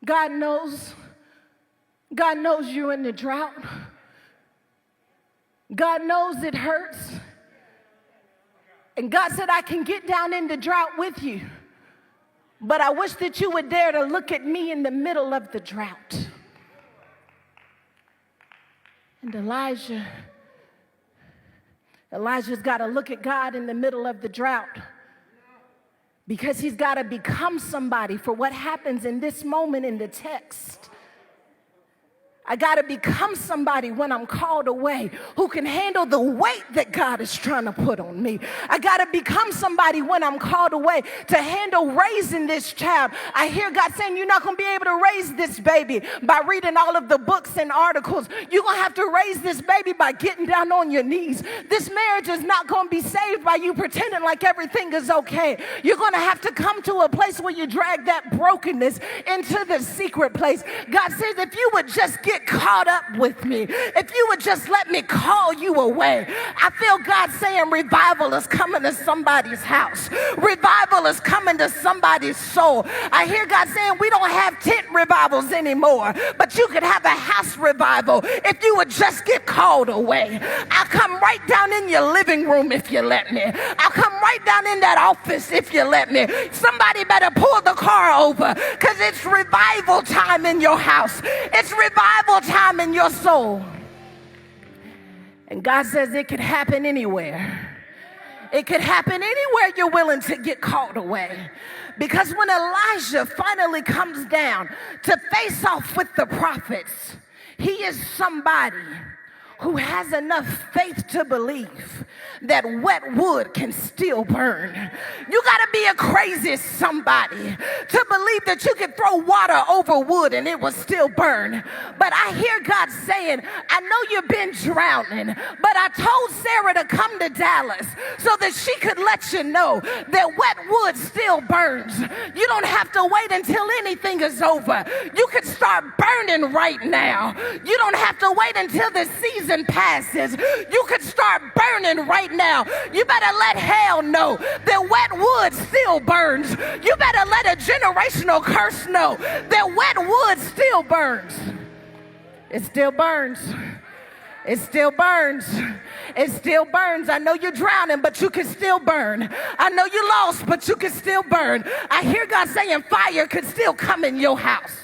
God knows. God knows you're in the drought. God knows it hurts. And God said, I can get down in the drought with you, but I wish that you would dare to look at me in the middle of the drought. And Elijah's got to look at God in the middle of the drought, because he's got to become somebody for what happens in this moment in the text. I got to become somebody when I'm called away who can handle the weight that God is trying to put on me. I got to become somebody when I'm called away to handle raising this child. I hear God saying, you're not going to be able to raise this baby by reading all of the books and articles. You're going to have to raise this baby by getting down on your knees. This marriage is not going to be saved by you pretending like everything is okay. You're going to have to come to a place where you drag that brokenness into the secret place. God says, if you would just get caught up with me, if you would just let me call you away. I feel God saying revival is coming to somebody's house. Revival is coming to somebody's soul. I hear God saying we don't have tent revivals anymore, but you could have a house revival if you would just get called away. I'll come right down in your living room if you let me. I'll come right down in that office if you let me. Somebody better pull the car over, because it's revival time in your house. It's revival time in your soul. And God says it could happen anywhere. It could happen anywhere you're willing to get called away. Because when Elijah finally comes down to face off with the prophets, he is somebody who has enough faith to believe that wet wood can still burn. You got to be a crazy somebody to believe that you can throw water over wood and it will still burn. But I hear God saying, I know you've been drowning, but I told Sarah to come to Dallas so that she could let you know that wet wood still burns. You don't have to wait until anything is over. You can start burning right now. You don't have to wait until the season passes. You could start burning right now. You better let hell know that wet wood still burns. You better let a generational curse know that wet wood still burns. It still burns. It still burns. It still burns. I know you're drowning, but you can still burn. I know you're lost, but you can still burn. I hear God saying fire could still come in your house.